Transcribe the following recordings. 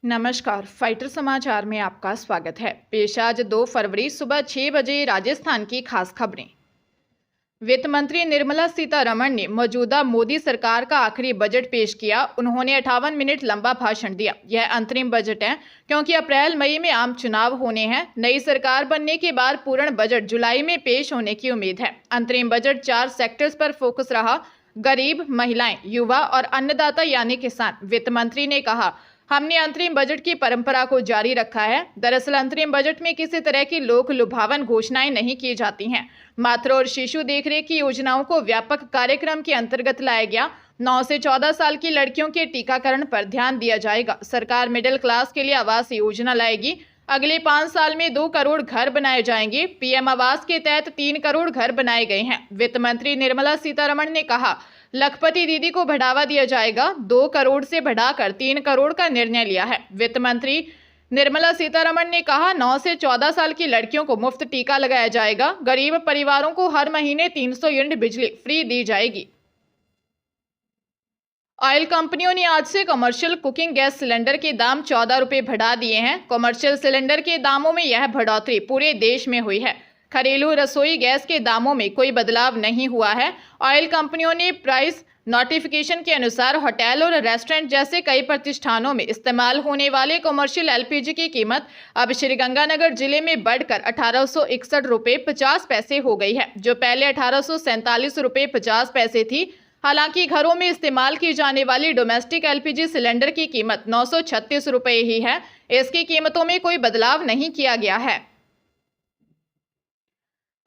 नमस्कार, फाइटर समाचार में आपका स्वागत है। पेश आज 2 फरवरी सुबह 6 बजे राजस्थान की खास खबरें। वित्त मंत्री निर्मला सीतारमण ने मौजूदा मोदी सरकार का आखिरी बजट पेश किया। उन्होंने 58 मिनट लंबा भाषण दिया। यह अंतरिम बजट है क्योंकि अप्रैल मई में आम चुनाव होने हैं। नई सरकार बनने के बाद पूर्ण बजट जुलाई में पेश होने की उम्मीद है। अंतरिम बजट 4 सेक्टर्स पर फोकस रहा: गरीब, महिलाएं, युवा और अन्नदाता यानी किसान। वित्त मंत्री ने कहा, हमने अंतरिम बजट की परंपरा को जारी रखा है। दरअसल अंतरिम बजट में किसी तरह की लोक लुभावन घोषणाएं नहीं की जाती हैं। मातृ और शिशु देखरेख की योजनाओं को व्यापक कार्यक्रम के अंतर्गत लाया गया। 9 से 14 साल की लड़कियों के टीकाकरण पर ध्यान दिया जाएगा। सरकार मिडिल क्लास के लिए आवास योजना लाएगी। अगले 5 साल में 2 करोड़ घर बनाए जाएंगे। पीएम आवास के तहत 3 करोड़ घर बनाए गए हैं। वित्त मंत्री निर्मला सीतारमण ने कहा, लखपति दीदी को बढ़ावा दिया जाएगा। 2 करोड़ से बढ़ाकर 3 करोड़ का निर्णय लिया है। वित्त मंत्री निर्मला सीतारमण ने कहा, 9 से 14 साल की लड़कियों को मुफ्त टीका लगाया जाएगा। गरीब परिवारों को हर महीने 300 यूनिट बिजली फ्री दी जाएगी। ऑयल कंपनियों ने आज से कमर्शियल कुकिंग गैस सिलेंडर के दाम 14 रुपये बढ़ा दिए हैं। कमर्शियल सिलेंडर के दामों में यह बढ़ोतरी पूरे देश में हुई है। घरेलू रसोई गैस के दामों में कोई बदलाव नहीं हुआ है। ऑयल कंपनियों ने प्राइस नोटिफिकेशन के अनुसार होटल और रेस्टोरेंट जैसे कई प्रतिष्ठानों में इस्तेमाल होने वाले कमर्शियल एलपीजी की कीमत अब श्रीगंगानगर जिले में बढ़कर 1861 रुपये 50 पैसे हो गई है, जो पहले 1847 रुपये 50 पैसे थी। हालांकि घरों में इस्तेमाल की जाने वाली डोमेस्टिक एलपीजी सिलेंडर की कीमत 936 रुपये ही है। इसकी कीमतों में कोई बदलाव नहीं किया गया है।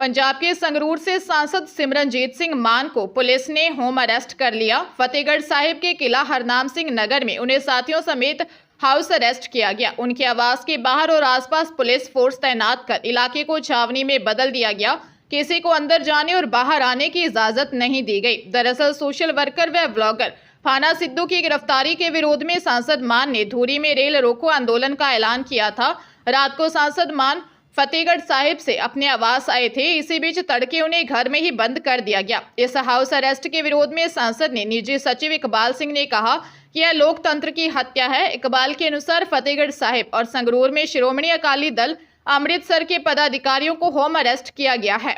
पंजाब के संगरूर से सांसद सिमरनजीत सिंह मान को पुलिस ने होम अरेस्ट कर लिया। फतेहगढ़ साहिब के किला हरनाम सिंह नगर में उन्हें साथियों समेत हाउस अरेस्ट किया गया। उनके आवास के बाहर और आसपास पुलिस फोर्स तैनात कर इलाके को छावनी में बदल दिया गया। किसी को अंदर जाने और बाहर आने की इजाजत नहीं दी गई। दरअसल सोशल वर्कर व ब्लॉगर फाना सिद्धू की गिरफ्तारी के विरोध में सांसद मान ने धूरी में रेल रोको आंदोलन का ऐलान किया था। रात को सांसद मान फतेहगढ़ साहिब से अपने आवास आए थे। इसी बीच तड़के उन्हें घर में ही बंद कर दिया गया। इस हाउस अरेस्ट के विरोध में सांसद ने निजी सचिव इकबाल सिंह ने कहा कि यह लोकतंत्र की हत्या है। इकबाल के अनुसार फतेहगढ़ साहिब और संगरूर में शिरोमणि अकाली दल अमृतसर के पदाधिकारियों को होम अरेस्ट किया गया है।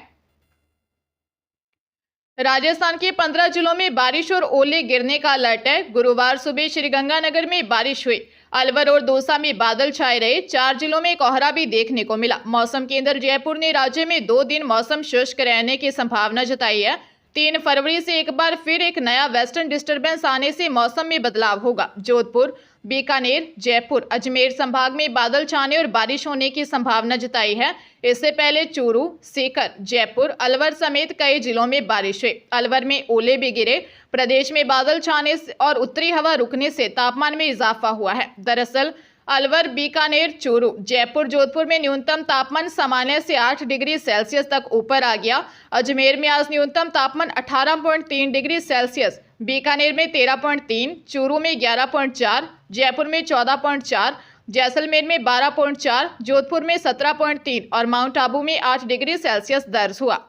राजस्थान के 15 जिलों में बारिश और ओले गिरने का अलर्ट है। गुरुवार सुबह श्रीगंगानगर में बारिश हुई। अलवर और दौसा में बादल छाए रहे। 4 जिलों में कोहरा भी देखने को मिला। मौसम केंद्र जयपुर ने राज्य में 2 दिन मौसम शुष्क रहने की संभावना जताई है। 3 फरवरी से एक बार फिर एक नया वेस्टर्न डिस्टर्बेंस आने से मौसम में बदलाव होगा। जोधपुर, बीकानेर, जयपुर, अजमेर संभाग में बादल छाने और बारिश होने की संभावना जताई है। इससे पहले चूरू, सीकर, जयपुर, अलवर समेत कई जिलों में बारिश हुई। अलवर में ओले भी गिरे। प्रदेश में बादल छाने और उत्तरी हवा रुकने से तापमान में इजाफा हुआ है। दरअसल अलवर, बीकानेर, चूरू, जयपुर, जोधपुर में न्यूनतम तापमान सामान्य से 8 डिग्री सेल्सियस तक ऊपर आ गया। अजमेर में आज न्यूनतम तापमान 18.3 डिग्री सेल्सियस, बीकानेर में 13.3, चूरू में 11.4, जयपुर में 14.4, जैसलमेर में 12.4, जोधपुर में 17.3 और माउंट आबू में 8 डिग्री सेल्सियस दर्ज हुआ।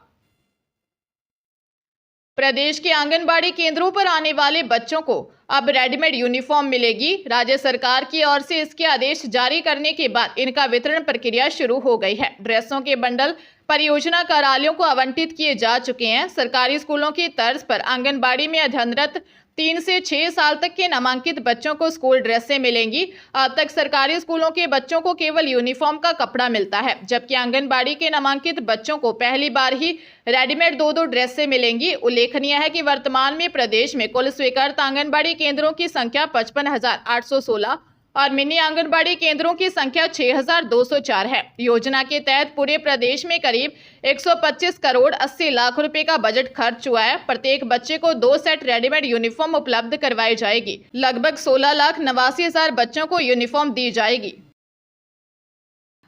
प्रदेश के आंगनबाड़ी केंद्रों पर आने वाले बच्चों को अब रेडीमेड यूनिफॉर्म मिलेगी। राज्य सरकार की ओर से इसके आदेश जारी करने के बाद इनका वितरण प्रक्रिया शुरू हो गई है। ड्रेसों के बंडल परियोजना कार्यालयों को आवंटित किए जा चुके हैं। सरकारी स्कूलों की तर्ज पर आंगनबाड़ी में अध्ययनरत 3 से 6 साल तक के नामांकित बच्चों को स्कूल ड्रेसें मिलेंगी। अब तक सरकारी स्कूलों के बच्चों को केवल यूनिफॉर्म का कपड़ा मिलता है, जबकि आंगनबाड़ी के नामांकित बच्चों को पहली बार ही रेडीमेड 2-2 ड्रेसें मिलेंगी। उल्लेखनीय है कि वर्तमान में प्रदेश में कुल स्वीकृत आंगनबाड़ी केंद्रों की संख्या 55,816 और मिनी आंगनबाड़ी केंद्रों की संख्या 6,204 है। योजना के तहत पूरे प्रदेश में करीब 125 करोड़ 80 लाख रुपए का बजट खर्च हुआ है। प्रत्येक बच्चे को 2 सेट रेडीमेड यूनिफॉर्म उपलब्ध करवाई जाएगी। लगभग 16,89,000 बच्चों को यूनिफॉर्म दी जाएगी।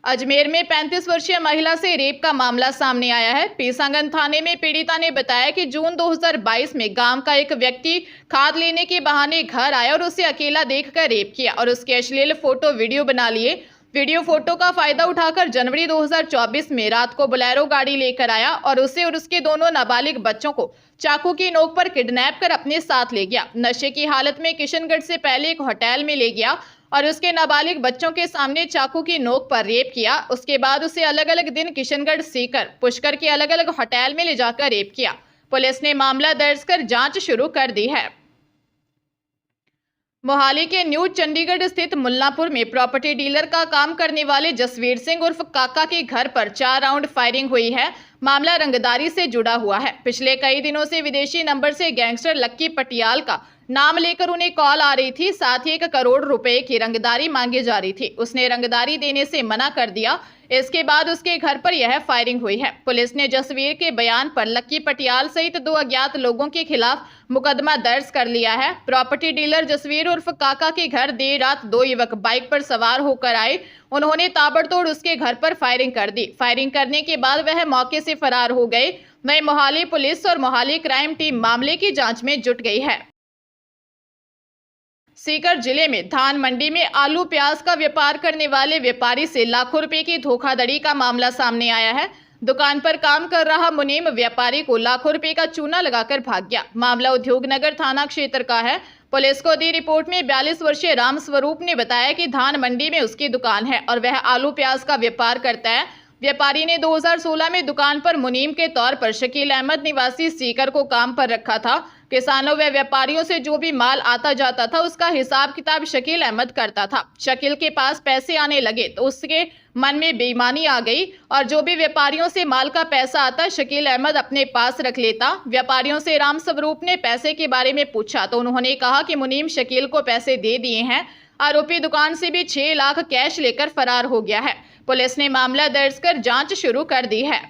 अजमेर में 35 वर्षीय महिला से रेप का मामला सामने आया है। पीसांगन थाने में पीड़िता ने बताया कि जून 2022 में गांव का एक व्यक्ति खाद लेने के बहाने घर आया और उसे अकेला देखकर रेप किया और उसके अश्लील फोटो वीडियो बना लिए। वीडियो फोटो का फायदा उठाकर जनवरी 2024 में रात को बोलेरो गाड़ी लेकर आया और उसे और उसके दोनों नाबालिग बच्चों को चाकू की नोक पर किडनैप कर अपने साथ ले गया। नशे की हालत में किशनगढ़ से पहले एक होटल में ले गया और उसके नाबालिग बच्चों के सामने चाकू की नोक पर रेप किया। उसके बाद उसे अलग अलग दिन किशनगढ़, सीकर, पुष्कर के अलग अलग होटल में ले जाकर रेप किया। पुलिस ने मामला दर्ज कर जांच शुरू कर दी है। मोहाली के न्यू चंडीगढ़ स्थित मुल्लापुर में प्रॉपर्टी डीलर का काम करने वाले जसवीर सिंह उर्फ काका के घर पर 4 राउंड फायरिंग हुई है। मामला रंगदारी से जुड़ा हुआ है। पिछले कई दिनों से विदेशी नंबर से गैंगस्टर लक्की पटियाल का नाम लेकर उन्हें कॉल आ रही थी। साथ ही 1 करोड़ रुपए की रंगदारी मांगी जा रही थी। उसने रंगदारी देने से मना कर दिया। इसके बाद उसके घर पर यह फायरिंग हुई है। पुलिस ने जसवीर के बयान पर लक्की पटियाल सहित 2 अज्ञात लोगों के खिलाफ मुकदमा दर्ज कर लिया है। प्रॉपर्टी डीलर जसवीर उर्फ काका के घर देर रात 2 युवक बाइक पर सवार होकर आए। उन्होंने ताबड़तोड़ उसके घर पर फायरिंग कर दी। फायरिंग करने के बाद वह मौके से फरार हो गए। वहीं मोहाली पुलिस और मोहाली क्राइम टीम मामले की जांच में जुट गई है। सीकर जिले में धान मंडी में आलू प्याज का व्यापार करने वाले व्यापारी से लाखों रुपए की धोखाधड़ी का मामला सामने आया है। दुकान पर काम कर रहा मुनीम व्यापारी को लाखों रुपए का चूना लगाकर भाग गया। मामला उद्योगनगर थाना क्षेत्र का है। पुलिस को दी रिपोर्ट में 42 वर्षीय राम स्वरूप ने बताया कि धान मंडी में उसकी दुकान है और वह आलू प्याज का व्यापार करता है। व्यापारी ने 2016 में दुकान पर मुनीम के तौर पर शकील अहमद निवासी सीकर को काम पर रखा था। किसानों व व्यापारियों से जो भी माल आता जाता था उसका हिसाब किताब शकील अहमद करता था। शकील के पास पैसे आने लगे तो उसके मन में बेईमानी आ गई और जो भी व्यापारियों से माल का पैसा आता शकील अहमद अपने पास रख लेता। व्यापारियों से राम स्वरूप ने पैसे के बारे में पूछा तो उन्होंने कहा कि मुनीम शकील को पैसे दे दिए हैं। आरोपी दुकान से भी 6 लाख कैश लेकर फरार हो गया है। पुलिस ने मामला दर्ज कर जांच शुरू कर दी है।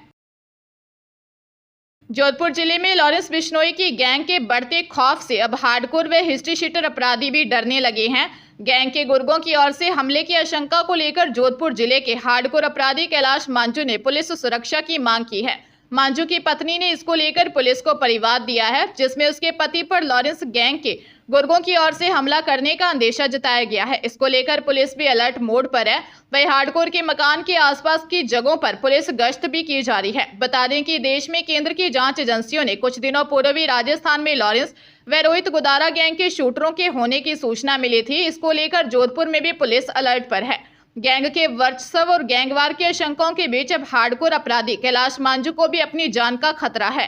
जोधपुर जिले में लॉरेंस बिश्नोई की गैंग के बढ़ते खौफ से अब हार्डकोर व हिस्ट्री शीटर अपराधी भी डरने लगे हैं। गैंग के गुर्गों की ओर से हमले की आशंका को लेकर जोधपुर जिले के हार्डकोर अपराधी कैलाश मांझू ने पुलिस सुरक्षा की मांग की है। मांझू की पत्नी ने इसको लेकर पुलिस को परिवाद दिया है, जिसमें उसके पति पर लॉरेंस गैंग के गुर्गों की ओर से हमला करने का अंदेशा जताया गया है। इसको लेकर पुलिस भी अलर्ट मोड पर है। वही हार्डकोर के मकान के आसपास की जगहों पर पुलिस गश्त भी की जा रही है। बता दें कि देश में केंद्र की जांच एजेंसियों ने कुछ दिनों पूर्व भी राजस्थान में लॉरेंस व रोहित गुदारा गैंग के शूटरों के होने की सूचना मिली थी। इसको लेकर जोधपुर में भी पुलिस अलर्ट पर है। गैंग के वर्चस्व और गैंगवार की आशंकाओं के बीच अब हार्डकोर अपराधी कैलाश मांझू को भी अपनी जान का खतरा है।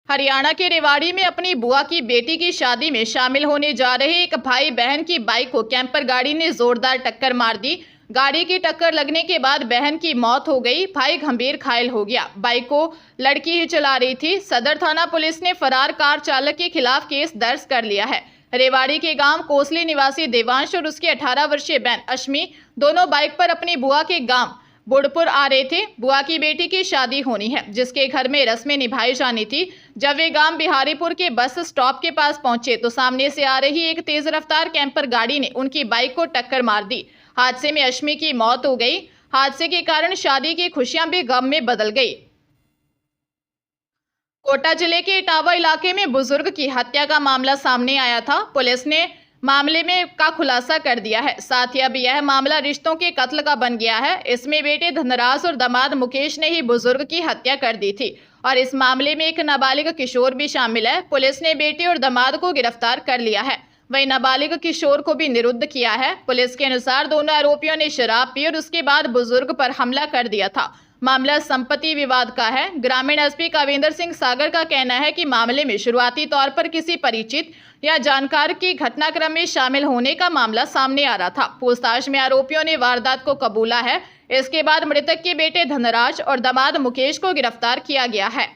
हरियाणा के रेवाड़ी में अपनी बुआ की बेटी की शादी में शामिल होने जा रहे एक भाई बहन की बाइक को कैंपर गाड़ी ने जोरदार टक्कर मार दी। गाड़ी की टक्कर लगने के बाद बहन की मौत हो गई। भाई गंभीर घायल हो गया। बाइक को लड़की ही चला रही थी। सदर थाना पुलिस ने फरार कार चालक के खिलाफ केस दर्ज कर लिया है। रेवाड़ी के गांव कोसली निवासी देवांश और उसकी 18 वर्षीय बहन अश्मी दोनों बाइक पर अपनी बुआ के गांव बुढ़पुर आ रहे थे। बुआ की बेटी की शादी होनी है, जिसके घर में रस्में निभाई जानी थी। जब वे गांव बिहारीपुर के बस स्टॉप के पास पहुंचे तो सामने से आ रही एक तेज रफ्तार कैंपर गाड़ी ने उनकी बाइक को टक्कर मार दी। हादसे में अश्मी की मौत हो गई। हादसे के कारण शादी की खुशियां भी गम में बदल गई। कोटा जिले के इटावा इलाके में बुजुर्ग की हत्या का मामला सामने आया था। पुलिस ने मामले में का खुलासा कर दिया है। साथ ही अब यह मामला रिश्तों के कत्ल का बन गया है। इसमें बेटे धनराज और दामाद मुकेश ने ही बुजुर्ग की हत्या कर दी थी और इस मामले में एक नाबालिग किशोर भी शामिल है। पुलिस ने बेटे और दामाद को गिरफ्तार कर लिया है। वहीं नाबालिग किशोर को भी निरुद्ध किया है। पुलिस के अनुसार दोनों आरोपियों ने शराब पी और उसके बाद बुजुर्ग पर हमला कर दिया था। मामला संपत्ति विवाद का है। ग्रामीण एसपी काविंदर सिंह सागर का कहना है कि मामले में शुरुआती तौर पर किसी परिचित या जानकार की घटनाक्रम में शामिल होने का मामला सामने आ रहा था। पूछताछ में आरोपियों ने वारदात को कबूला है। इसके बाद मृतक के बेटे धनराज और दामाद मुकेश को गिरफ्तार किया गया है।